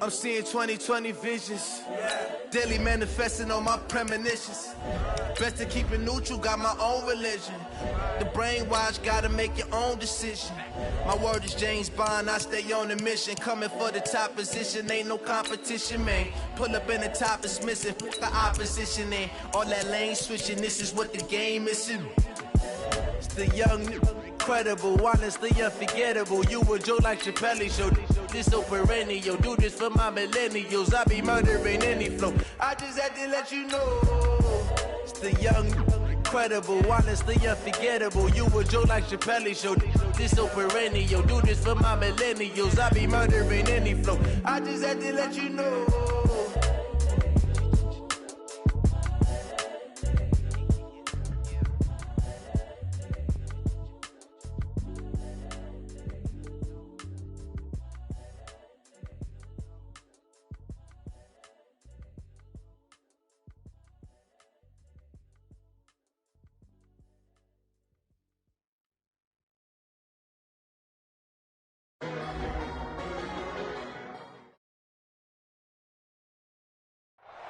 I'm seeing 20/20 visions. Daily manifesting on my premonitions. Best to keep it neutral, got my own religion. The brainwash, gotta make your own decision. My word is James Bond, I stay on a mission. Coming for the top position, ain't no competition, man. Pull up in the top, it's missing, put the opposition in. All that lane switching, this is what the game is. It's the young, incredible, honestly unforgettable. You a joke like Chappelle show. This so perennial, do this for my millennials. I be murdering any flow. I just had to let you know. It's the young, incredible, honestly unforgettable. You a joke like Chappelle show. This so perennial, do this for my millennials. I be murdering any flow. I just had to let you know.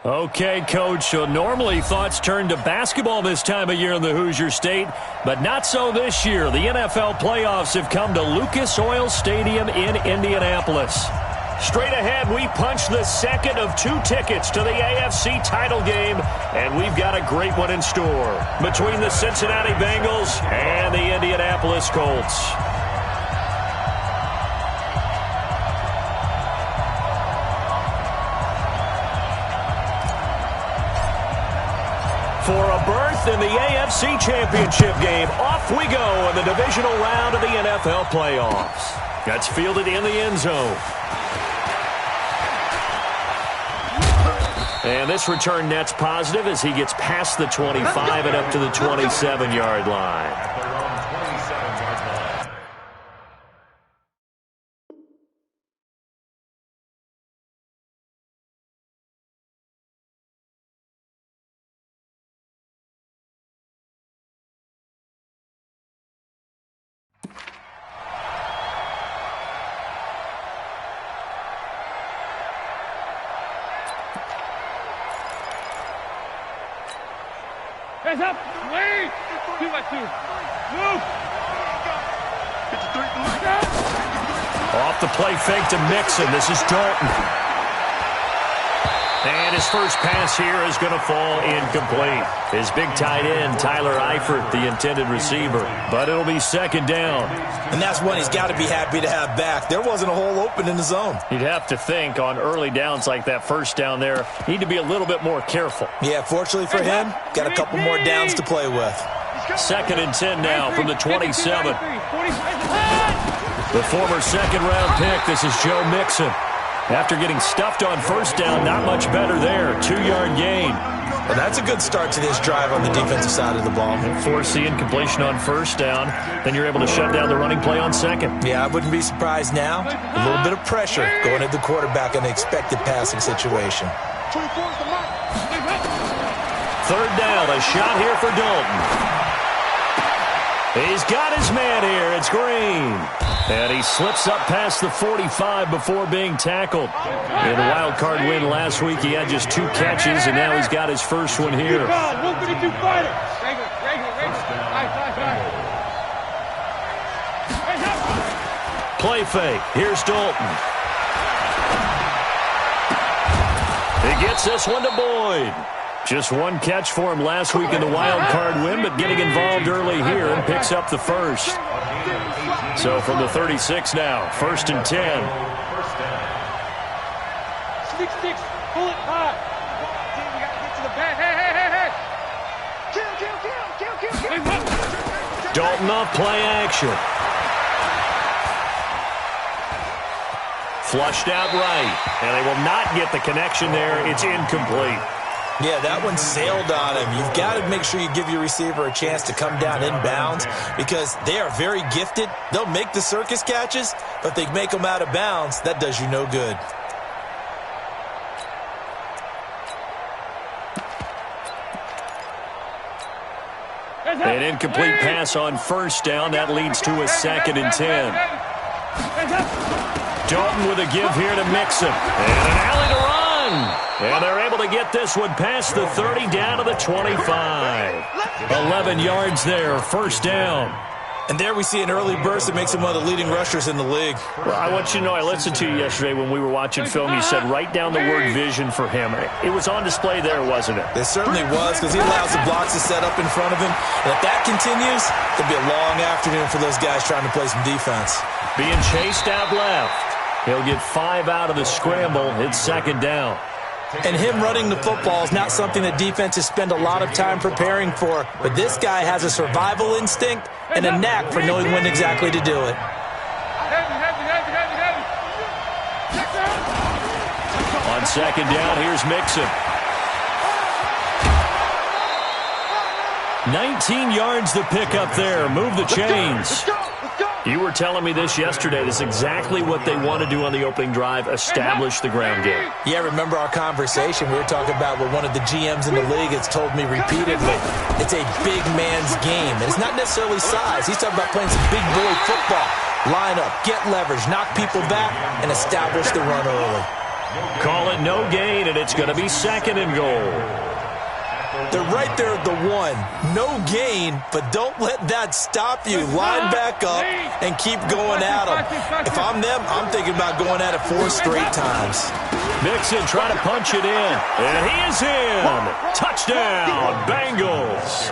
Okay, Coach, so normally thoughts turn to basketball this time of year in the Hoosier State, but not so this year. The NFL playoffs have come to Lucas Oil Stadium in Indianapolis. Straight ahead, we punch the second of 2 tickets to the AFC title game, and we've got a great one in store between the Cincinnati Bengals and the Indianapolis Colts. For a berth in the AFC Championship game, off we go in the divisional round of the NFL playoffs. That's fielded in the end zone. And this return net's positive as he gets past the 25 and up to the 27-yard line. Hands up! Wait! 2-by-2. Move! Off the play fake to Mixon. This is Dalton. And his first pass here is going to fall incomplete. His big tight end, Tyler Eifert, the intended receiver. But it'll be second down. And that's one he's got to be happy to have back. There wasn't a hole open in the zone. You'd have to think on early downs like that first down there, need to be a little bit more careful. Yeah, fortunately for him, got a couple more downs to play with. Second and 10 now from the 27. The former second-round pick, this is Joe Mixon. After getting stuffed on first down, not much better there. 2-yard gain. Well, that's a good start to this drive on the defensive side of the ball. Force the incompletion on first down. Then you're able to shut down the running play on second. Yeah, I wouldn't be surprised now. A little bit of pressure going at the quarterback in the expected passing situation. Third down, a shot here for Dalton. He's got his man here. It's Green. And he slips up past the 45 before being tackled. In a wild card win last week, he had just 2 catches, and now he's got his first one here. Play fake. Here's Dalton. He gets this one to Boyd. Just 1 catch for him last week in the wild card win, but getting involved early here and picks up the first. So from the 36 now, 1st and 10. Sticks, pull it high. We got to get to the back. Hey. Kill. Dalton off play action. Flushed out right, and they will not get the connection there. It's incomplete. Yeah, that one sailed on him. You've got to make sure you give your receiver a chance to come down inbounds because they are very gifted. They'll make the circus catches, but they make them out of bounds. That does you no good. An incomplete pass on first down. That leads to a 2nd and 10. Dalton with a give here to Mixon. And an alley to run. And they're able to get this one past the 30 down to the 25. 11 yards there, first down. And there we see an early burst that makes him one of the leading rushers in the league. Well, I want you to know, I listened to you yesterday when we were watching film. You said write down the word vision for him. It was on display there, wasn't it? It certainly was, because he allows the blocks to set up in front of him. And if that continues, it'll be a long afternoon for those guys trying to play some defense. Being chased out left. He'll get 5 out of the scramble. It's second down. And him running the football is not something that defenses spend a lot of time preparing for. But this guy has a survival instinct and a knack for knowing when exactly to do it. On second down, here's Mixon. 19 yards to pick up there. Move the chains. You were telling me this yesterday. This is exactly what they want to do on the opening drive, establish the ground game. Yeah, remember our conversation? We were talking about what one of the GMs in the league has told me repeatedly. It's a big man's game. And it's not necessarily size. He's talking about playing some big boy football. Line up, get leverage, knock people back, and establish the run early. Call it no gain, and it's going to be second and goal. They're right there at the 1. No gain, but don't let that stop you. Line back up and keep going at them. If I'm them, I'm thinking about going at it 4 straight times. Mixon trying to punch it in. And he is in. Touchdown, Bengals.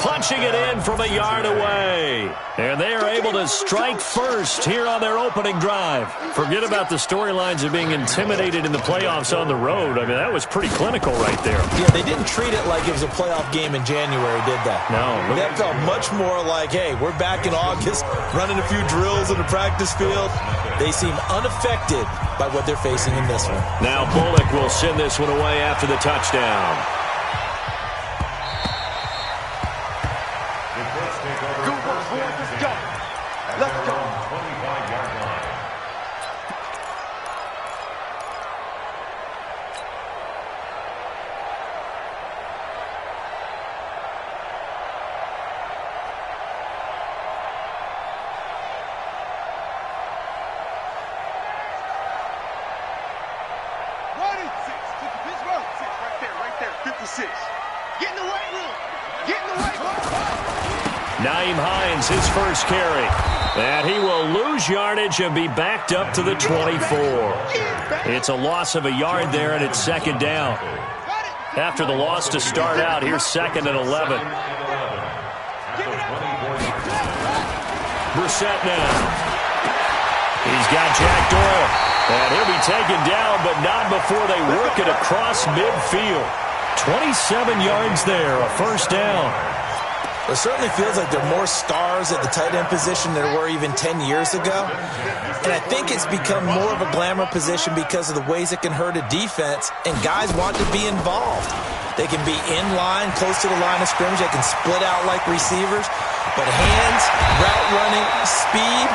Punching it in from a yard away. And they are able to strike first here on their opening drive. Forget about the storylines of being intimidated in the playoffs on the road. I mean, that was pretty clinical right there. Yeah, they didn't treat it like it was a playoff game in January, did they? No. That felt much more like, hey, we're back in August, running a few drills in the practice field. They seem unaffected by what they're facing in this one. Now Bullock will send this one away after the touchdown. Let's go. Naeem Hines, his first carry. And he will lose yardage and be backed up to the 24. It's a loss of a yard there, and it's second down. After the loss to start out, here's second and 11. Brissett now. He's got Jack Doyle. And he'll be taken down, but not before they work it across midfield. 27 yards there, a first down. It certainly feels like there are more stars at the tight end position than there were even 10 years ago. And I think it's become more of a glamour position because of the ways it can hurt a defense, and guys want to be involved. They can be in line, close to the line of scrimmage. They can split out like receivers. But hands, route running, speed,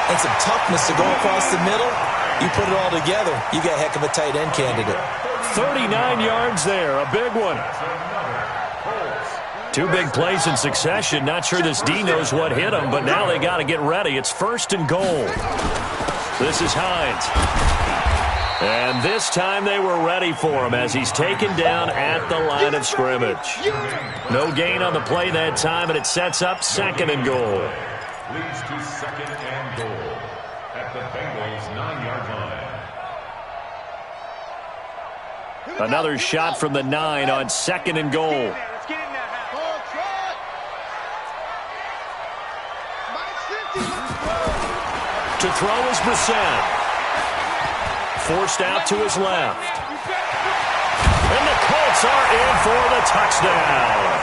and some toughness to go across the middle, you put it all together, you got a heck of a tight end candidate. 39 yards there, a big one. 2 big plays in succession. Not sure this D knows what hit him, but now they got to get ready. It's first and goal. This is Hines. And this time they were ready for him as he's taken down at the line of scrimmage. No gain on the play that time, and it sets up second and goal. Leads to second and goal at the Bengals' 9-yard line. Another shot from the 9 on second and goal. To throw is Brissett. Forced out to his left. And the Colts are in for the touchdown.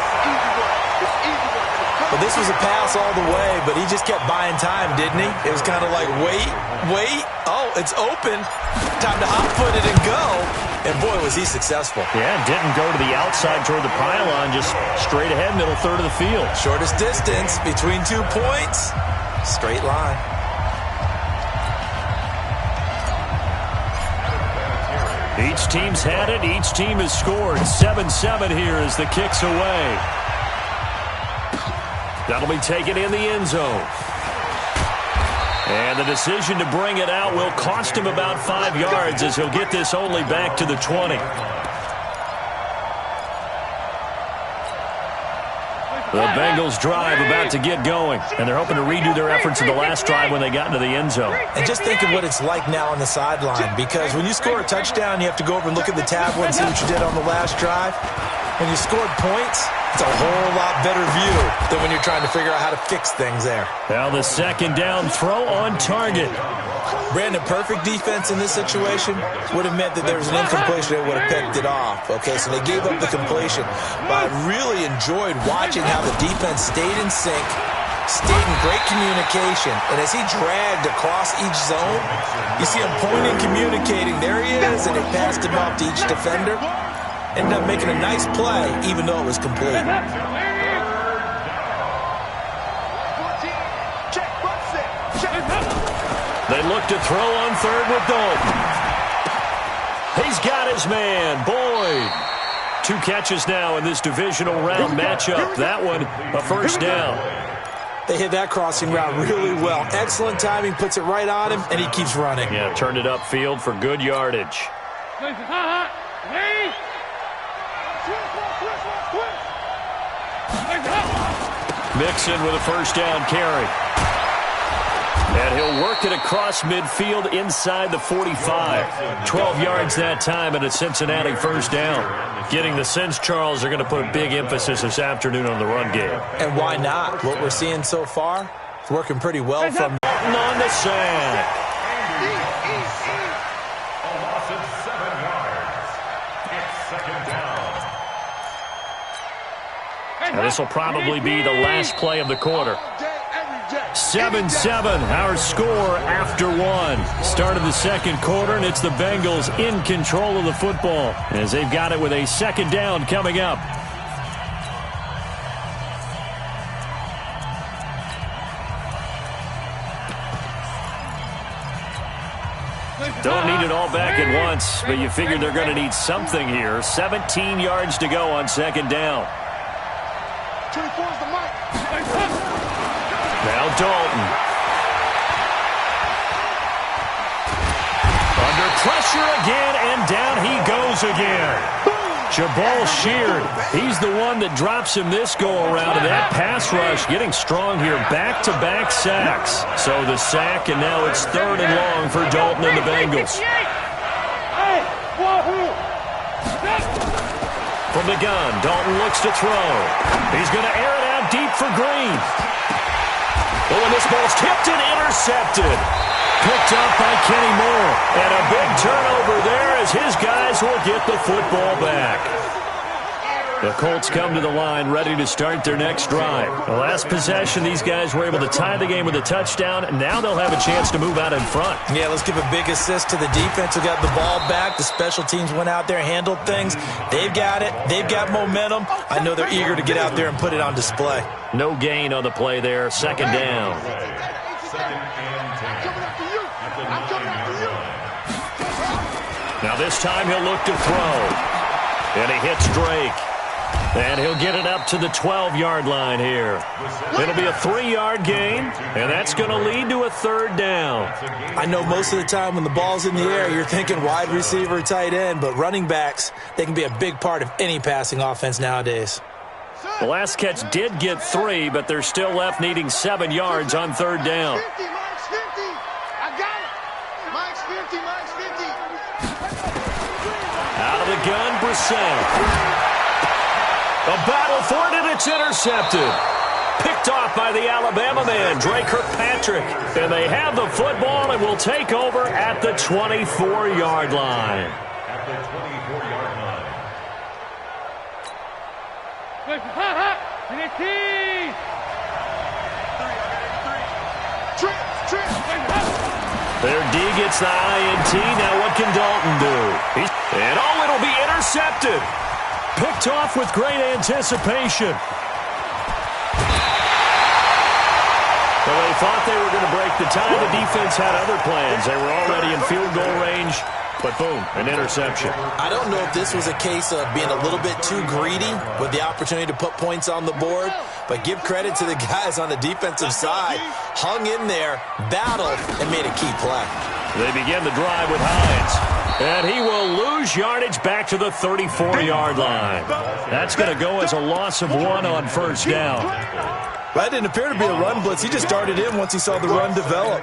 Well, this was a pass all the way, but he just kept buying time, didn't he? It was kind of like, wait. Oh, it's open. Time to hot-foot it and go. And, boy, was he successful. Yeah, didn't go to the outside toward the pylon, just straight ahead, middle third of the field. Shortest distance between 2 points. Straight line. Each team's had it. Each team has scored. 7-7 here as the kick's away. That'll be taken in the end zone. And the decision to bring it out will cost him about 5 yards as he'll get this only back to the 20. The Bengals drive about to get going, and they're hoping to redo their efforts in the last drive when they got into the end zone. And just think of what it's like now on the sideline, because when you score a touchdown, you have to go over and look at the tablet and see what you did on the last drive. When you scored points, it's a whole lot better view than when you're trying to figure out how to fix things there. Now the second down throw on target. Brandon, perfect defense in this situation would have meant that there was an incompletion that would have picked it off. Okay, so they gave up the completion. But I really enjoyed watching how the defense stayed in sync, stayed in great communication. And as he dragged across each zone, you see him pointing, communicating. There he is, and it passed him off to each defender. Ended up making a nice play, even though it was complete. They look to throw on third with Dalton. He's got his man, Boyd. 2 catches now in this divisional round matchup. That one, a first down. They hit that crossing route really well. Excellent timing, puts it right on him, and he keeps running. Yeah, turned it upfield for good yardage. Mixon with a first down carry. And he'll work it across midfield inside the 45. 12 yards that time and a Cincinnati first down. Getting the sense, Charles, are going to put a big emphasis this afternoon on the run game. And why not? What we're seeing so far is working pretty well from on the sack. A loss of 7 yards. It's second down. Now this will probably be the last play of the quarter. 7-7, our score after 1. Start of the second quarter, and it's the Bengals in control of the football as they've got it with a second down coming up. Don't need it all back at once, but you figure they're going to need something here. 17 yards to go on second down. Now Dalton. Under pressure again, and down he goes again. Jabal Sheard, he's the one that drops him this go-around, and that pass rush getting strong here. Back-to-back sacks. So the sack, and now it's third and long for Dalton and the Bengals. From the gun, Dalton looks to throw. He's going to air it out deep for Green. Oh, and this ball's tipped and intercepted. Picked up by Kenny Moore. And a big turnover there as his guys will get the football back. The Colts come to the line ready to start their next drive. The last possession, these guys were able to tie the game with a touchdown, and now they'll have a chance to move out in front. Yeah, let's give a big assist to the defense who got the ball back. The special teams went out there, handled things. They've got it. They've got momentum. I know they're eager to get out there and put it on display. No gain on the play there. Second down. Now this time he'll look to throw. And he hits Drake. And he'll get it up to the 12-yard line here. It'll be a 3-yard gain, and that's going to lead to a third down. I know most of the time when the ball's in the air, you're thinking wide receiver, tight end, but running backs, they can be a big part of any passing offense nowadays. The last catch did get 3, but they're still left needing 7 yards on third down. Out of the gun, Brissett. A battle for it, and it's intercepted. Picked off by the Alabama man, Drake Kirkpatrick. And they have the football and will take over at the 24-yard line. At the 24-yard line. Their D gets the INT. Now what can Dalton do? And oh, it'll be intercepted. Picked off with great anticipation. Well, they thought they were going to break the tie. The defense had other plans. They were already in field goal range. But boom, an interception. I don't know if this was a case of being a little bit too greedy with the opportunity to put points on the board, but give credit to the guys on the defensive side. Hung in there, battled, and made a key play. They begin the drive with Hines. And he will lose yardage back to the 34-yard line. That's going to go as a loss of 1 on first down. That didn't appear to be a run blitz. He just started in once he saw the run develop.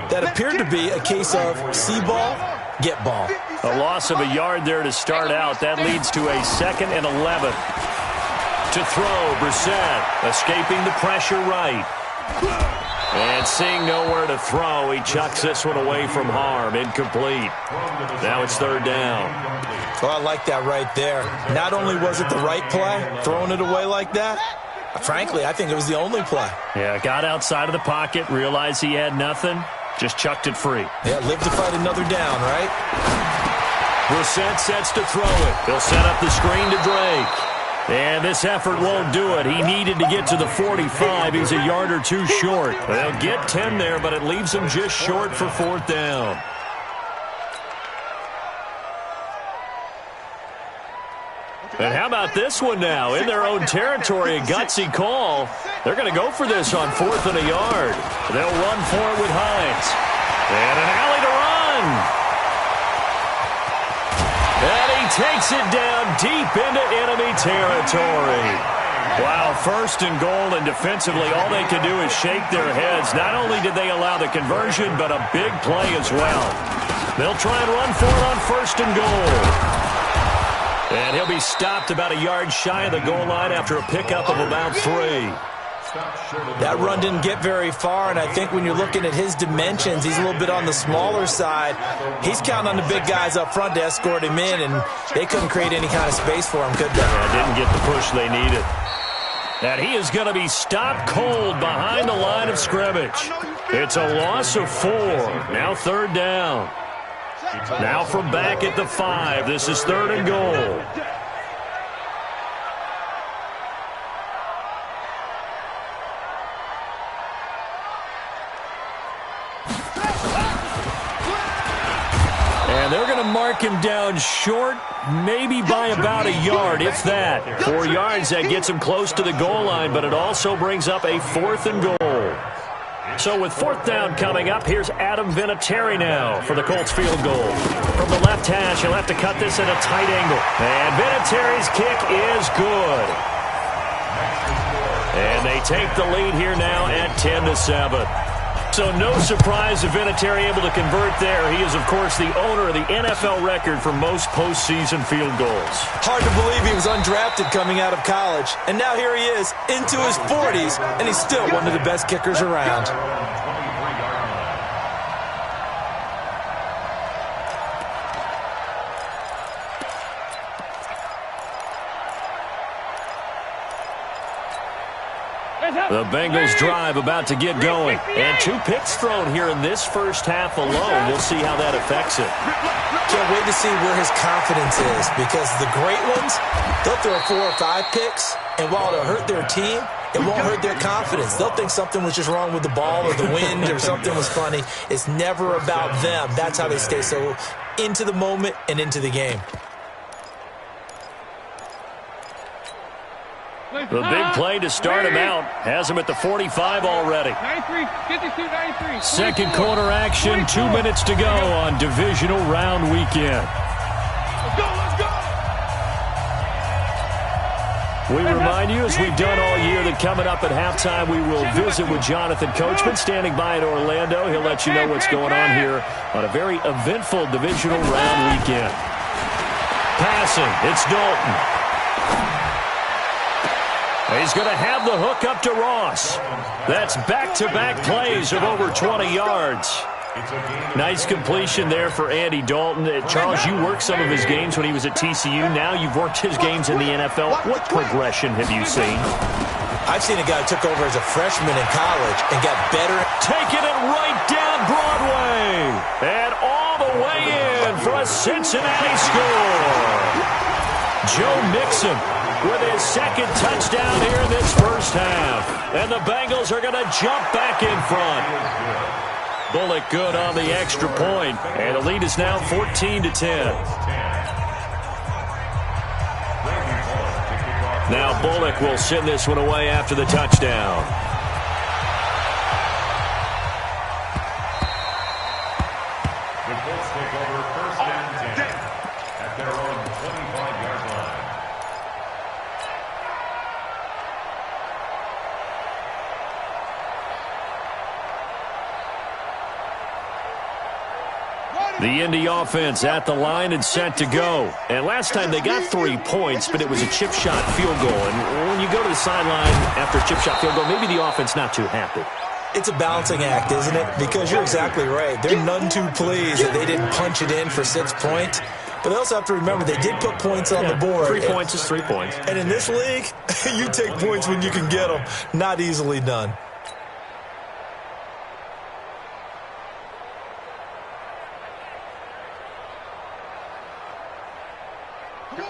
That appeared to be a case of see ball, get ball. A loss of a yard there to start out. That leads to a 2nd and 11. To throw, Brissett escaping the pressure right. And seeing nowhere to throw, he chucks this one away from harm. Incomplete. Now it's 3rd down. Well, I like that right there. Not only was it the right play, throwing it away like that, frankly, I think it was the only play. Yeah, got outside of the pocket, realized he had nothing, just chucked it free. Yeah, live to fight another down, right? Brissett sets to throw it. He'll set up the screen to Drake. And this effort won't do it. He needed to get to the 45. He's a yard or 2 short. They'll get 10 there, but it leaves him just short for 4th down. And how about this one now? In their own territory, a gutsy call. They're going to go for this on 4th and a yard. They'll run for it with Hines. And an alley to run. And he takes it down deep into enemy territory. Wow, 1st and goal, and defensively, all they can do is shake their heads. Not only did they allow the conversion, but a big play as well. They'll try and run for it on 1st and goal. And he'll be stopped about a yard shy of the goal line after a pickup of about 3. That run didn't get very far, and I think when you're looking at his dimensions, he's a little bit on the smaller side. He's counting on the big guys up front to escort him in, and they couldn't create any kind of space for him, could they? Yeah, didn't get the push they needed. And he is going to be stopped cold behind the line of scrimmage. It's a loss of 4. Now 3rd down. Now from back at the 5. This is 3rd and goal. And they're going to mark him down short, maybe by about a yard, if that. 4 yards, that gets him close to the goal line, but it also brings up a 4th and goal. So with 4th down coming up, here's Adam Vinatieri now for the Colts field goal. From the left hash, he'll have to cut this at a tight angle. And Vinatieri's kick is good. And they take the lead here now at 10-7. So no surprise if Vinatieri able to convert there. He is, of course, the owner of the NFL record for most postseason field goals. Hard to believe he was undrafted coming out of college. And now here he is, into his 40s, and he's still one of the best kickers around. The Bengals drive about to get going. And 2 picks thrown here in this first half alone. We'll see how that affects it. Can't wait to see where his confidence is, because the great ones, they'll throw 4 or 5 picks, and while it'll hurt their team, it won't hurt their confidence. They'll think something was just wrong with the ball or the wind or something was funny. It's never about them. That's how they stay so into the moment and into the game. The big play to start him out has him at the 45 already. 93, 52, 93. Second quarter action, 2 minutes to go on divisional round weekend. Let's go! We remind you, as we've done all year, that coming up at halftime, we will visit with Jonathan Coachman standing by in Orlando. He'll let you know what's going on here on a very eventful divisional round weekend. Passing, it's Dalton. He's going to have the hook up to Ross. That's back-to-back plays of over 20 yards. Nice completion there for Andy Dalton. Charles, you worked some of his games when he was at TCU. Now you've worked his games in the NFL. What progression have you seen? I've seen a guy who took over as a freshman in college and got better. Taking it right down Broadway. And all the way in for a Cincinnati score. Joe Mixon with his second touchdown here in this first half. And the Bengals are going to jump back in front. Bullock good on the extra point, and the lead is now 14-10. Now Bullock will send this one away after the touchdown. The Colts take over first and 10 at their own 25-yard line. The Indy offense at the line and set to go. And last time they got 3 points, but it was a chip shot field goal. And when you go to the sideline after a chip shot field goal, maybe the offense not too happy. It's a balancing act, isn't it? Because you're exactly right. They're none too pleased that they didn't punch it in for 6 points. But they also have to remember they did put points on the board. 3 points is 3 points. And in this league, you take points when you can get them. Not easily done.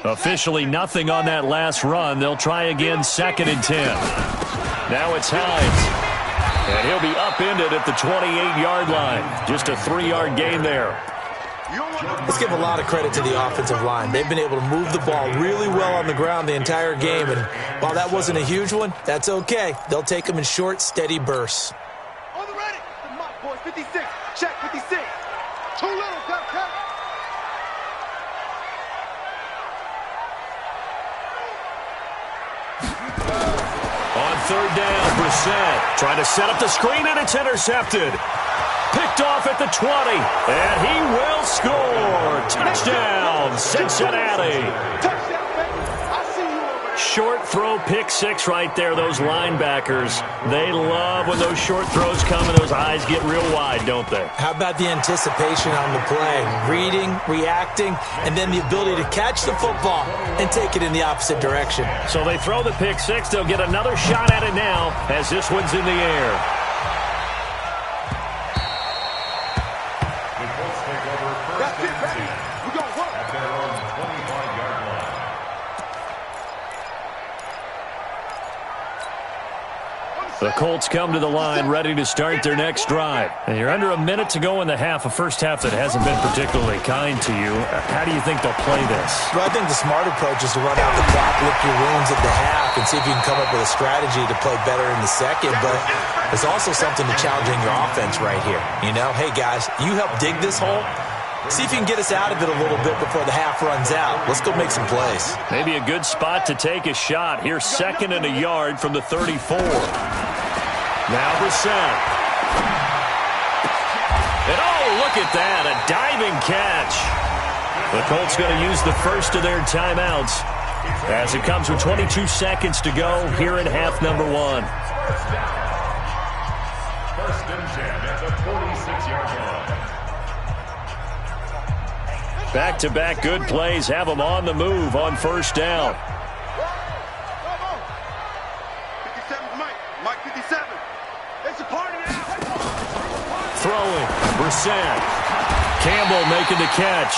Officially nothing on that last run. They'll try again 2nd and 10. Now it's Hines. And he'll be upended at the 28-yard line. Just a 3-yard gain there. Let's give a lot of credit to the offensive line. They've been able to move the ball really well on the ground the entire game. And while that wasn't a huge one, that's okay. They'll take them in short, steady bursts. On the ready. The mock boys, 56. Check, 56. Too little, cut. On 3rd down, Brissett trying to set up the screen, and it's intercepted. Picked off at the 20, and he will score. Touchdown, Cincinnati. Touchdown, baby. I see you over there. Short throw, pick 6 right there. Those linebackers, they love when those short throws come and those eyes get real wide, don't they? How about the anticipation on the play? Reading, reacting, and then the ability to catch the football and take it in the opposite direction. So they throw the pick 6. They'll get another shot at it now as this one's in the air. The Colts take over first and 10 at their own 25-yard line. The Colts come to the line ready to start their next drive. And you're under a minute to go in the half, a first half that hasn't been particularly kind to you. How do you think they'll play this? Well, I think the smart approach is to run out the clock, lick your wounds at the half, and see if you can come up with a strategy to play better in the second. But there's also something to challenging your offense right here. You know, hey, guys, you help dig this hole. See if you can get us out of it a little bit before the half runs out. Let's go make some plays. Maybe a good spot to take a shot. Here's 2nd and a yard from the 34. Now Brissett. And oh, look at that, a diving catch. The Colts going to use the first of their timeouts as it comes with 22 seconds to go here in half number 1. First and 10 at the 46-yard line. Back-to-back good plays have them on the move on 1st down. 57, Mike 57. It's a party now. Throwing, Brissett. Campbell making the catch.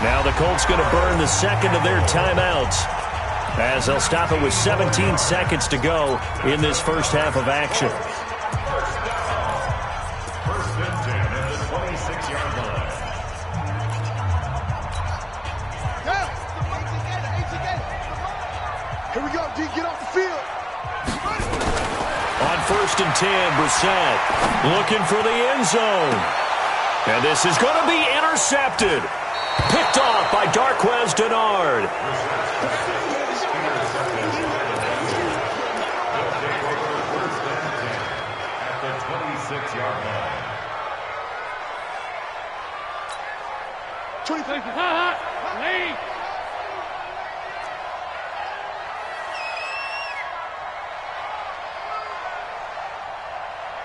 Now the Colts going to burn the 2nd of their timeouts as they'll stop it with 17 seconds to go in this first half of action. First and 10 at the 26-yard line. Here we go, D. Get off the field. On 1st and 10, Brissett looking for the end zone. And this is going to be intercepted. Picked off by Darqueze Dennard. At the 26-yard line. 20 places. Lead.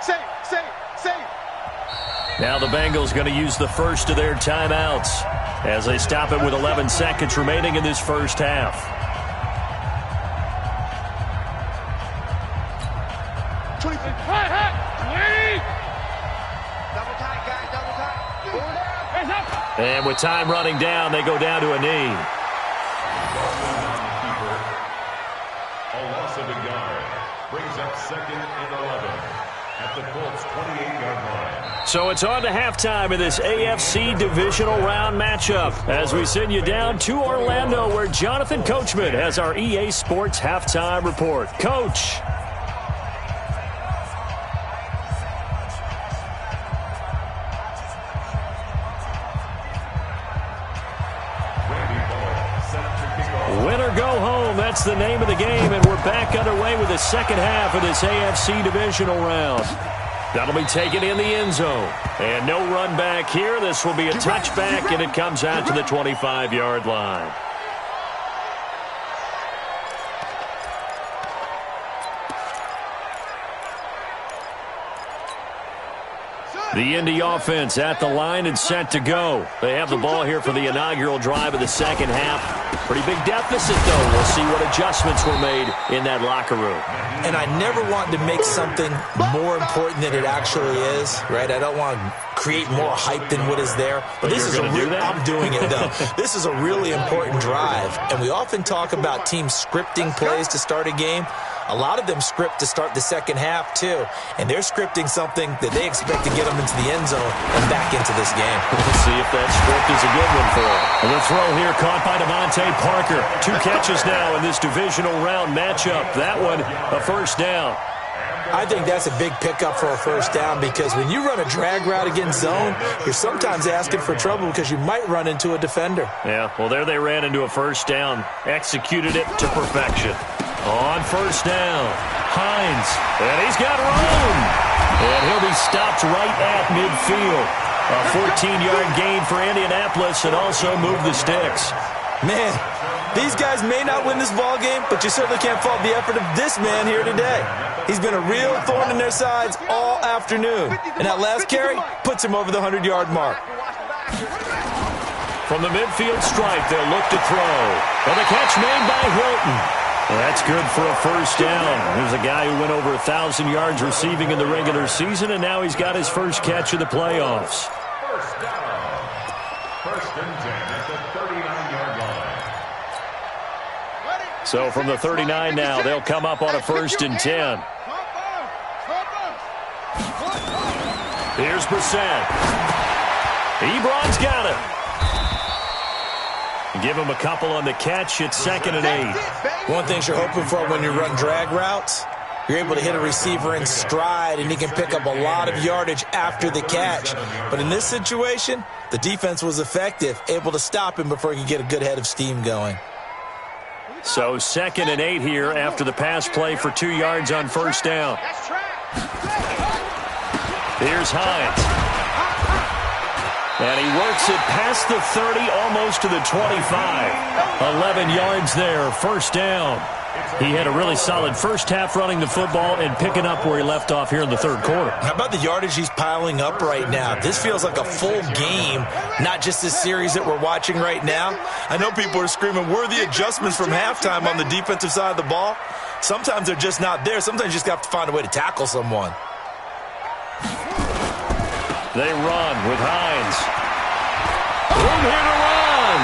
Save. Now the Bengals going to use the first of their timeouts as they stop it with 11 seconds remaining in this first half. 20 places. Lead. Double tight, guys. Double tight. Hands up. And with time running down, they go down to a knee. A loss of a yard brings up 2nd and 11. at the Colts' 28-yard line. So it's on to halftime in this AFC divisional round matchup as we send you down to Orlando where Jonathan Coachman has our EA Sports halftime report. Coach. Win or go home, that's the name of the game, and we're back underway with the second half of this AFC divisional round. That'll be taken in the end zone. And no run back here. This will be a touchback, and it comes out to the 25-yard line. The Indy offense at the line and set to go. They have the ball here for the inaugural drive of the second half. Pretty big deficit, though. We'll see what adjustments were made in that locker room. And I never want to make something more important than it actually is, right? I don't want to create more hype than what is there. But this is I'm doing it, though. This is a really important drive. And we often talk about teams scripting plays to start a game. A lot of them script to start the second half, too. And they're scripting something that they expect to get them into the end zone and back into this game. We'll see if that script is a good one for them. The throw here caught by Devontae Parker. 2 catches now in this divisional round matchup. That one, a first down. I think that's a big pickup for a first down because when you run a drag route against zone, you're sometimes asking for trouble because you might run into a defender. Yeah, well, there they ran into a first down. Executed it to perfection. On first down, Hines, and he's got room. And he'll be stopped right at midfield. A 14-yard gain for Indianapolis and also move the sticks. Man, these guys may not win this ball game, but you certainly can't fault the effort of this man here today. He's been a real thorn in their sides all afternoon. And that last carry puts him over the 100-yard mark. From the midfield stripe, they'll look to throw. And the catch made by Hilton. Well, that's good for a first down. There's a guy who went over 1,000 yards receiving in the regular season, and now he's got his first catch of the playoffs. First down. First and 10 at the 39-yard line. So from the 39 now, they'll come up on a first and 10. Here's Brissett. Ebron's got it. Give him a couple on the catch. It's 2nd and 8. One thing you're hoping for when you run drag routes, you're able to hit a receiver in stride, and he can pick up a lot of yardage after the catch. But in this situation, the defense was effective, able to stop him before he could get a good head of steam going. So 2nd and 8 here after the pass play for 2 yards on first down. Here's Hines. And he works it past the 30, almost to the 25. 11 yards there, first down. He had a really solid first half running the football and picking up where he left off here in the third quarter. How about the yardage he's piling up right now? This feels like a full game, not just this series that we're watching right now. I know people are screaming, where are the adjustments from halftime on the defensive side of the ball? Sometimes they're just not there. Sometimes you just have to find a way to tackle someone. They run with Hines. Room here to run.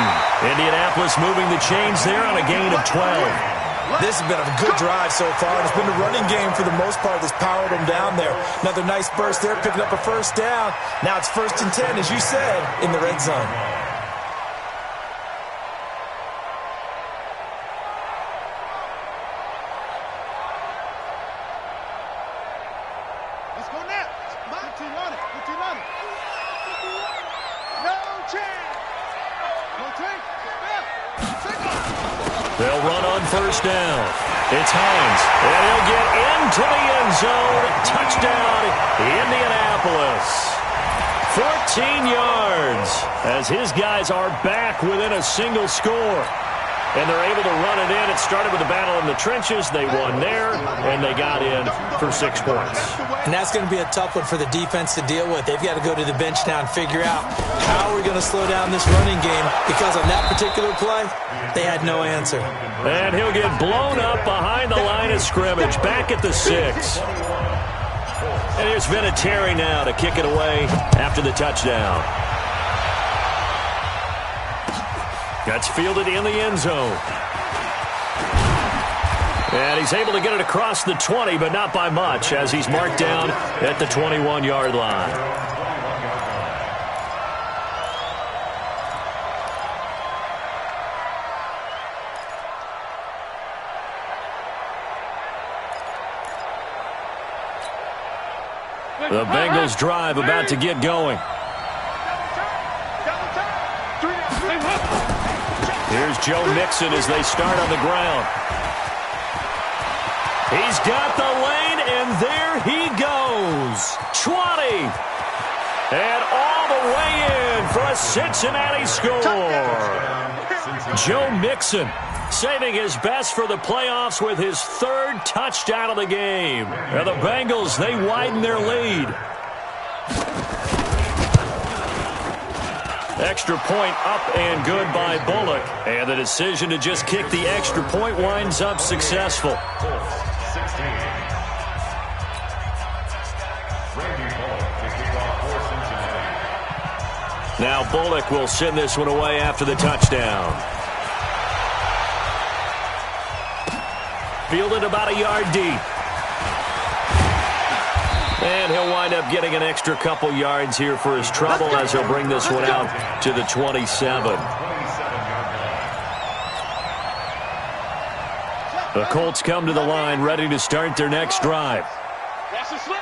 Indianapolis moving the chains there on a gain of 12. This has been a good drive so far, and it's been the running game for the most part that's powered them down there. Another nice burst there, picking up a first down. Now it's 1st and 10, as you said, in the red zone. They'll run on first down. It's Hines, and he'll get into the end zone. Touchdown, Indianapolis. 14 yards as his guys are back within a single score. And they're able to run it in. It started with a battle in the trenches. They won there, and they got in for 6 points. And that's going to be a tough one for the defense to deal with. They've got to go to the bench now and figure out how we're going to slow down this running game, because on that particular play, they had no answer. And he'll get blown up behind the line of scrimmage, back at the 6. And here's Vinatieri now to kick it away after the touchdown. That's fielded in the end zone. And he's able to get it across the 20, but not by much, as he's marked down at the 21-yard line. The Bengals drive about to get going. Here's Joe Mixon as they start on the ground. He's got the lane, and there he goes. 20. And all the way in for a Cincinnati score. Joe Mixon saving his best for the playoffs with his third touchdown of the game. And the Bengals, they widen their lead. Extra point up and good by Bullock. And the decision to just kick the extra point winds up successful. Now Bullock will send this one away after the touchdown. Fielded about a yard deep. And he'll wind up getting an extra couple yards here for his trouble as he'll bring this one out to the 27. The Colts come to the line ready to start their next drive. That's a slip.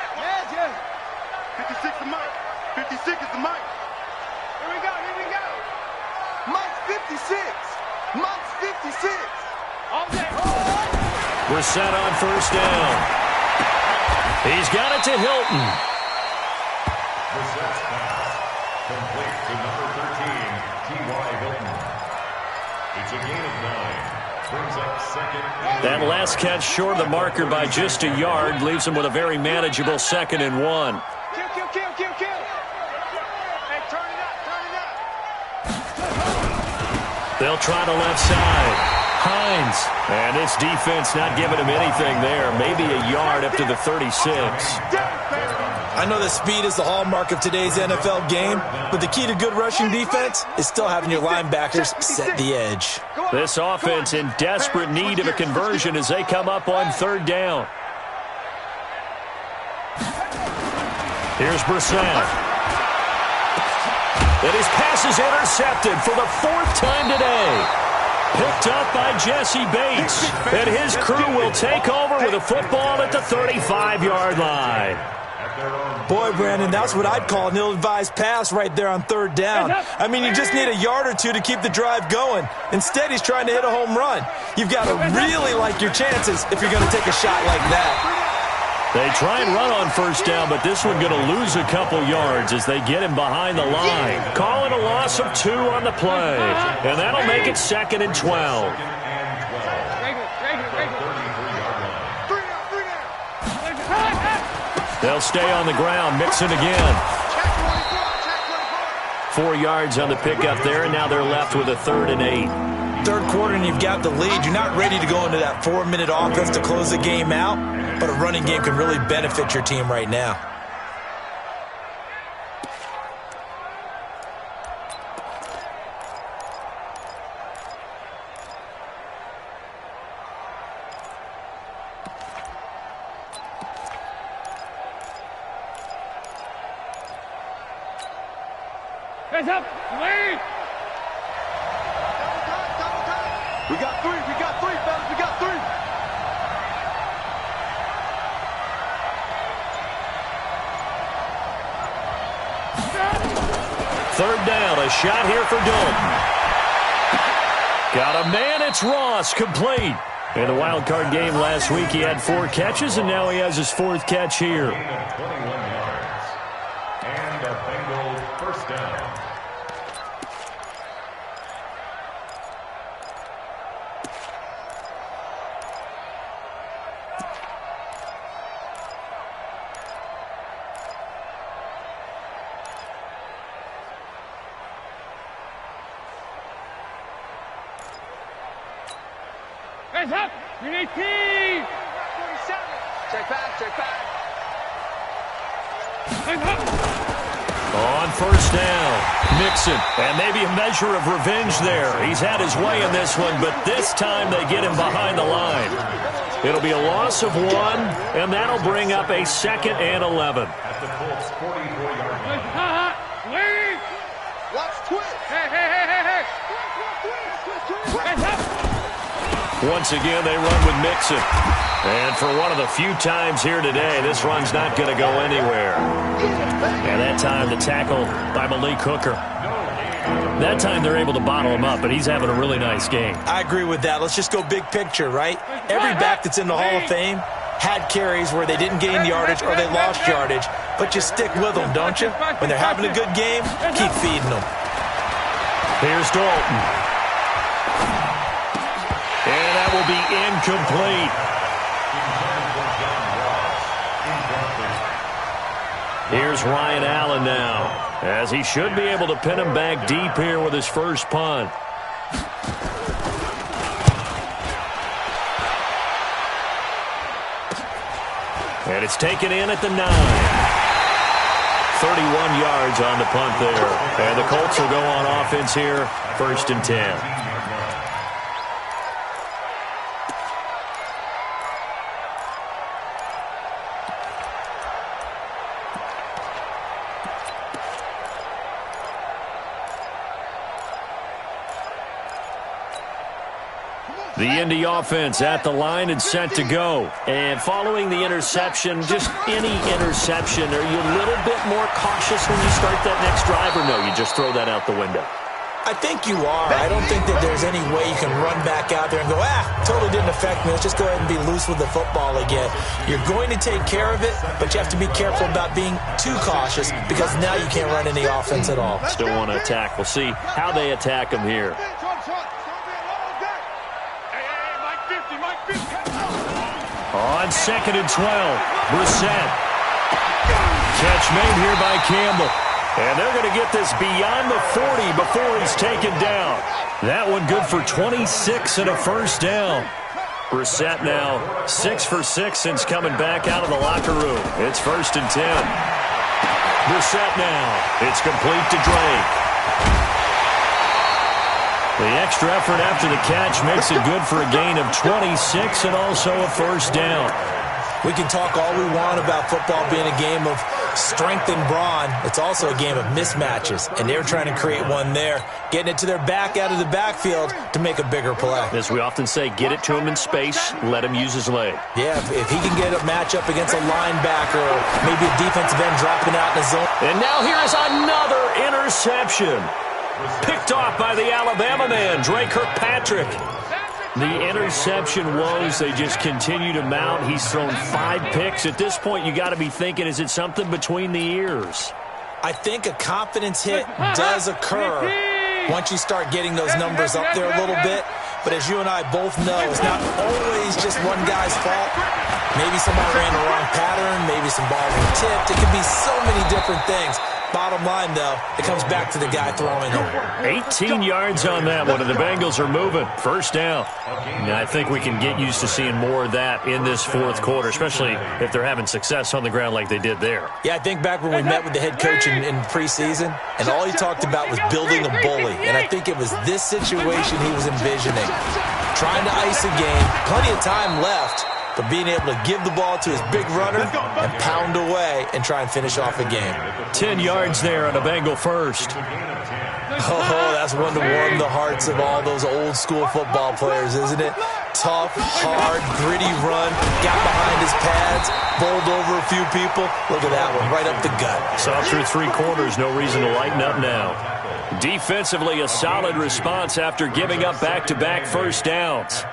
Yeah. 56 is Mike. 56 is the Mike. Here we go. Mike's 56. Mike's 56. All day. We're set on first down. He's got it to Hilton. Brissett's pass complete to number 13, T.Y. Hilton. It's a gain of 9. Brings up second. That last catch short of the marker by just a yard leaves him with a very manageable 2nd and 1. Kill. Hey, turn it up. They'll try the left side. Hines. And this defense not giving him anything there. Maybe a yard up to the 36. I know that speed is the hallmark of today's NFL game, but the key to good rushing defense is still having your linebackers set the edge. This offense in desperate need of a conversion as they come up on 3rd down. Here's Brissett. And his pass is intercepted for the 4th time today. Picked up by Jesse Bates. And his crew will take over with a football at the 35-yard line. Boy, Brandon, that's what I'd call an ill-advised pass right there on 3rd down. I mean, you just need a yard or two to keep the drive going. Instead, he's trying to hit a home run. You've got to really like your chances if you're going to take a shot like that. They try and run on 1st down, but this one going to lose a couple yards as they get him behind the line. Call it a loss of 2 on the play. And that'll make it 2nd and 12. They'll stay on the ground. Mixon again. 4 yards on the pickup there, and now they're left with a 3rd and 8. 3rd quarter and you've got the lead. You're not ready to go into that 4-minute offense to close the game out, but a running game can really benefit your team right now. Hands up. Lead. We got 3, fellas. We got 3. Third down, a shot here for Dalton. Got a man, it's Ross, complete. In the wild card game last week, he had 4 catches, and now he has his 4th catch here. 21 yards. And a Bengals first down. Hands up. You need T. 47. Check back. Hands up. On first down, Mixon. And maybe a measure of revenge there. He's had his way in this one, but this time they get him behind the line. It'll be a loss of 1, and that'll bring up a 2nd and 11. At the Colts' 44-yard line. Leave! Watch twist! Hey! Once again, they run with Mixon. And for one of the few times here today, this run's not going to go anywhere. And that time, the tackle by Malik Hooker. That time, they're able to bottle him up, but he's having a really nice game. I agree with that. Let's just go big picture, right? Every back that's in the Hall of Fame had carries where they didn't gain yardage or they lost yardage, but you stick with them, don't you? When they're having a good game, keep feeding them. Here's Dalton. And that will be incomplete. Here's Ryan Allen now, as he should be able to pin him back deep here with his first punt. And it's taken in at the 9. 31 yards on the punt there. And the Colts will go on offense here, 1st and 10. The Indy offense at the line and set to go. And following the interception, just any interception, are you a little bit more cautious when you start that next drive, or no, you just throw that out the window? I think you are. I don't think that there's any way you can run back out there and go, totally didn't affect me. Let's just go ahead and be loose with the football again. You're going to take care of it, but you have to be careful about being too cautious because now you can't run any offense at all. Still want to attack. We'll see how they attack them here. On 2nd and 12, Brissett. Catch made here by Campbell. And they're going to get this beyond the 40 before he's taken down. That one good for 26 and a first down. Brissett now 6 for 6 since coming back out of the locker room. It's 1st and 10. Brissett now. It's complete to Drake. The extra effort after the catch makes it good for a gain of 26 and also a first down. We can talk all we want about football being a game of strength and brawn. It's also a game of mismatches, and they're trying to create one there, getting it to their back out of the backfield to make a bigger play. As we often say, get it to him in space, let him use his leg. Yeah, if he can get a matchup against a linebacker or maybe a defensive end dropping out in the zone. And now here is another interception. Picked off by the Alabama man, Drake Kirkpatrick. The interception woes, they just continue to mount. He's thrown 5 picks. At this point, you got to be thinking, is it something between the ears? I think a confidence hit does occur once you start getting those numbers up there a little bit. But as you and I both know, it's not always just one guy's fault. Maybe somebody ran the wrong pattern. Maybe some balls were tipped. It could be so many different things. Bottom line, though, it comes back to the guy throwing it. 18 yards on that one, and the Bengals are moving. First down. Now, I think we can get used to seeing more of that in this fourth quarter, especially if they're having success on the ground like they did there. Yeah, I think back when we met with the head coach in preseason, and all he talked about was building a bully. And I think it was this situation he was envisioning. Trying to ice a game, plenty of time left, but being able to give the ball to his big runner and pound away and try and finish off a game. 10 yards there on a Bengal first. Oh, that's one to warm the hearts of all those old school football players, isn't it? Tough, hard, gritty run, got behind his pads, bowled over a few people. Look at that one, right up the gut. Saw through 3 quarters, no reason to lighten up now. Defensively, a solid response after giving up back-to-back first downs.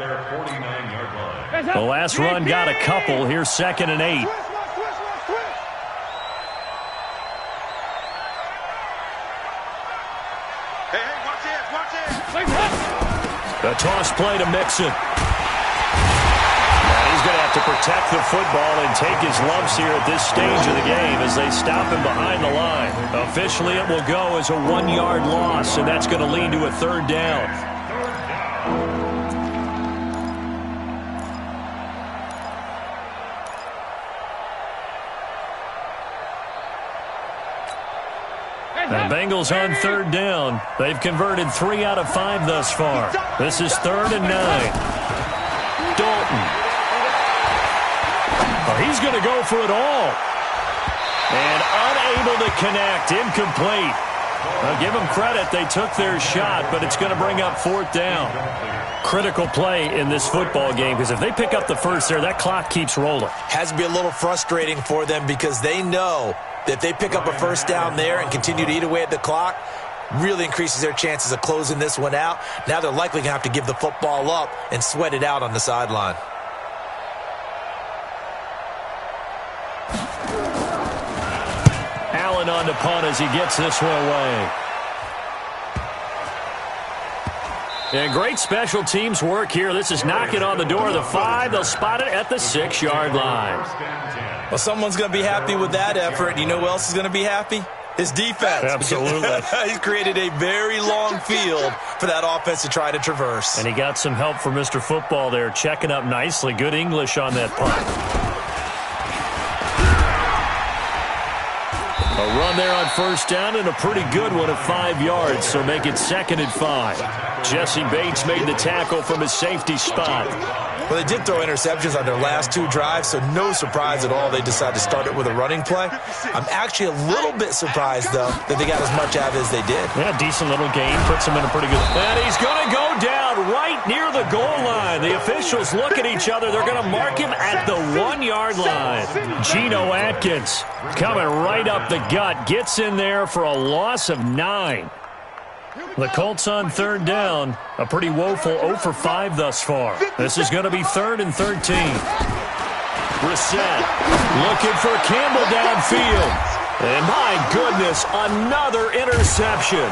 The last run got a couple. Here's 2nd and 8. A toss play to Mixon. And he's going to have to protect the football and take his lumps here at this stage of the game as they stop him behind the line. Officially, it will go as a 1-yard loss, and that's going to lead to a 3rd down. And Bengals on third down. They've converted 3 out of 5 thus far. This is 3rd and 9. Dalton. Oh, he's going to go for it all. And unable to connect. Incomplete. I'll give them credit. They took their shot, but it's going to bring up 4th down. Critical play in this football game, because if they pick up the first there, that clock keeps rolling. Has to be a little frustrating for them because they know that if they pick up a first down there and continue to eat away at the clock, really increases their chances of closing this one out. Now they're likely going to have to give the football up and sweat it out on the sideline. Allen on to punt as he gets this one away. And great special teams work here. This is knocking on the door of the 5. They'll spot it at the 6-yard line. Well, someone's going to be happy with that effort. You know who else is going to be happy? His defense. Absolutely. He's created a very long field for that offense to try to traverse. And he got some help from Mr. Football there, checking up nicely. Good English on that punt. A run there on first down and a pretty good one of 5 yards, so make it 2nd and 5. Jesse Bates made the tackle from his safety spot. Well, they did throw interceptions on their last 2 drives, so no surprise at all they decided to start it with a running play. I'm actually a little bit surprised, though, that they got as much out of it as they did. Yeah, decent little game. Puts him in a pretty good... And he's going to go down right near the goal line. The officials look at each other. They're going to mark him at the 1-yard line. Geno Atkins coming right up the gut. Gets in there for a loss of 9. The Colts on third down. A pretty woeful 0 for 5 thus far. This is going to be 3rd and 13. Brissett looking for Campbell downfield. And my goodness, another interception.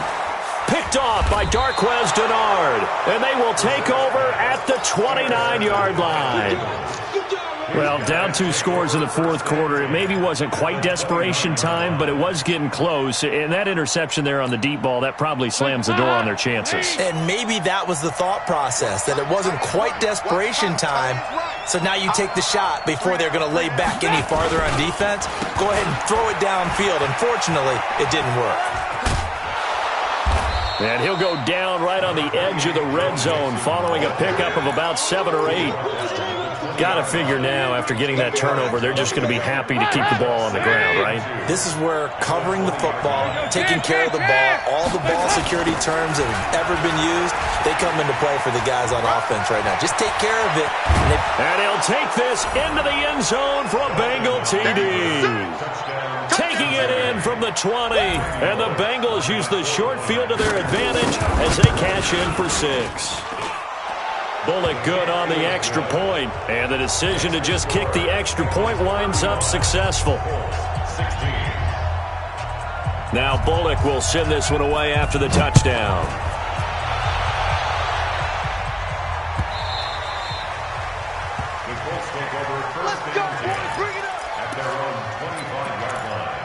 Picked off by Darquez Dennard. And they will take over at the 29-yard line. Well, down 2 scores in the 4th quarter. It maybe wasn't quite desperation time, but it was getting close. And that interception there on the deep ball, that probably slams the door on their chances. And maybe that was the thought process, that it wasn't quite desperation time. So now you take the shot before they're going to lay back any farther on defense. Go ahead and throw it downfield. Unfortunately, it didn't work. And he'll go down right on the edge of the red zone following a pickup of about 7 or 8. Got to figure now, after getting that turnover, they're just going to be happy to keep the ball on the ground, right? This is where covering the football, taking care of the ball, all the ball security terms that have ever been used, they come into play for the guys on offense right now. Just take care of it. And he'll take this into the end zone for a Bengal TD. Taking it in from the 20, and the Bengals use the short field to their advantage as they cash in for 6. Bullock good on the extra point, and the decision to just kick the extra point winds up successful. Now Bullock will send this one away after the touchdown. The Colts take over first and 10 at their own 25-yard line.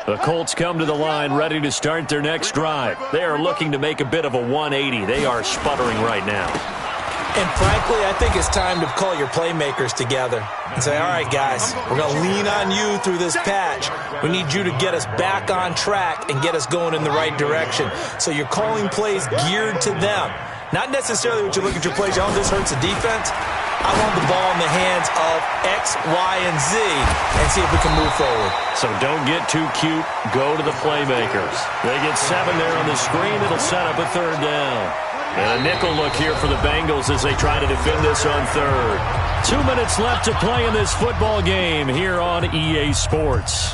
The Colts come to the line ready to start their next drive. They are looking to make a bit of a 180. They are sputtering right now. And frankly, I think it's time to call your playmakers together and say, all right, guys, we're going to lean on you through this patch. We need you to get us back on track and get us going in the right direction. So you're calling plays geared to them. Not necessarily what you look at your plays, oh, this hurts the defense. I want the ball in the hands of X, Y, and Z and see if we can move forward. So don't get too cute. Go to the playmakers. They get 7 there on the screen. It'll set up a 3rd down. And a nickel look here for the Bengals as they try to defend this on 3rd. 2 minutes left to play in this football game here on EA Sports.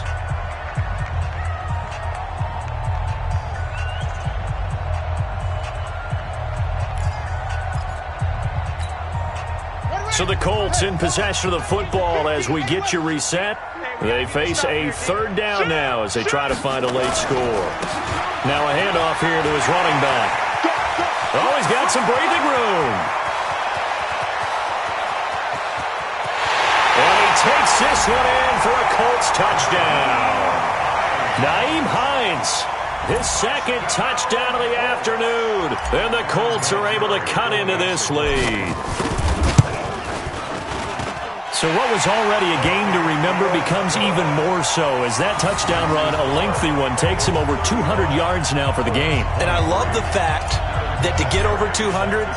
So the Colts in possession of the football as we get you reset. They face a 3rd down now as they try to find a late score. Now a handoff here to his running back. Oh, he's got some breathing room. And he takes this one in for a Colts touchdown. Nyheim Hines His second touchdown of the afternoon. And the Colts are able to cut into this lead. So what was already a game to remember becomes even more so as that touchdown run, a lengthy one, takes him over 200 yards now for the game. And I love the fact that to get over 200,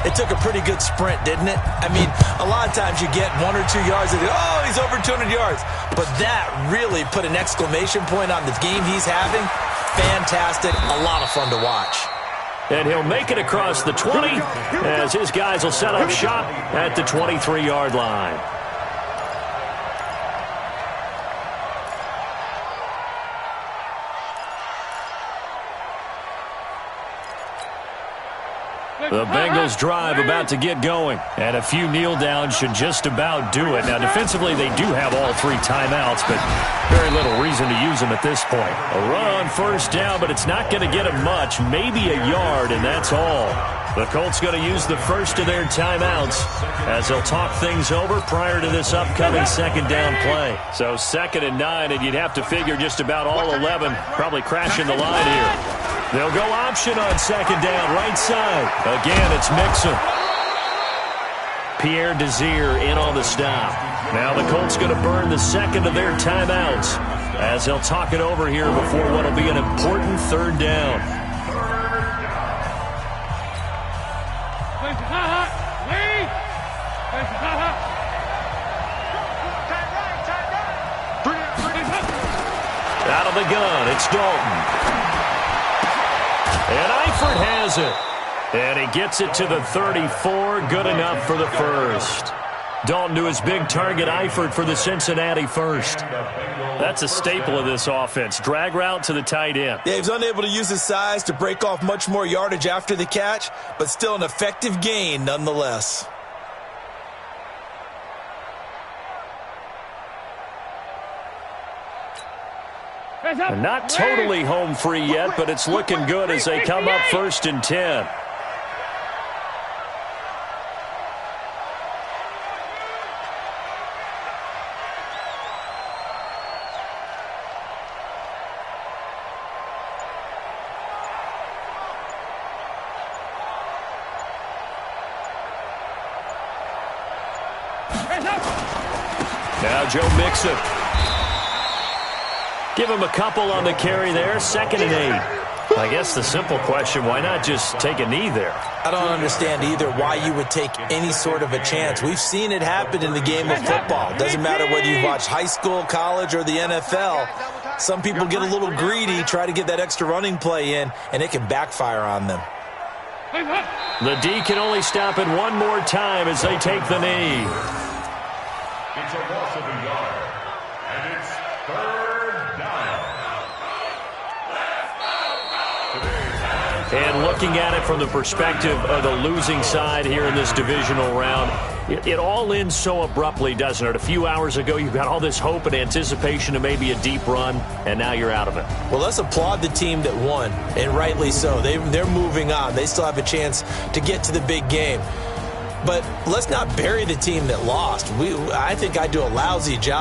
it took a pretty good sprint, didn't it? I mean, a lot of times you get 1 or 2 yards and oh, he's over 200 yards. But that really put an exclamation point on the game he's having. Fantastic. A lot of fun to watch. And he'll make it across the 20 as his guys will set up shop at the 23-yard line. The Bengals drive about to get going, and a few kneel downs should just about do it. Now, defensively, they do have all 3 timeouts, but very little reason to use them at this point. A run on first down, but it's not going to get him much, maybe a yard, and that's all. The Colts going to use the first of their timeouts as they'll talk things over prior to this upcoming second down play. So 2nd and 9, and you'd have to figure just about all 11 probably crashing the line here. They'll go option on second down, right side. Again, it's Mixon. Pierre Desir in on the stop. Now the Colts going to burn the second of their timeouts as they'll talk it over here before what will be an important third down. Out of the gun, it's Dalton. And Eifert has it. And he gets it to the 34. Good enough for the first. Dalton to his big target, Eifert for the Cincinnati first. That's a staple of this offense. Drag route to the tight end. Yeah, he was unable to use his size to break off much more yardage after the catch, but still an effective gain nonetheless. Not totally home free yet, but it's looking good as they come up 1st and 10. Now Joe Mixon. Give him a couple on the carry there. 2nd and 8. I guess the simple question, why not just take a knee there? I don't understand either why you would take any sort of a chance. We've seen it happen in the game of football. Doesn't matter whether you watch high school, college, or the NFL. Some people get a little greedy, try to get that extra running play in, and it can backfire on them. The D can only stop it one more time as they take the knee. It's a loss of a yard, and it's 3rd down. And looking at it from the perspective of the losing side here in this divisional round, it all ends so abruptly, doesn't it? A few hours ago, you've got all this hope and anticipation of maybe a deep run, and now you're out of it. Well, let's applaud the team that won, and rightly so. They're moving on. They still have a chance to get to the big game. But let's not bury the team that lost. I think I do a lousy job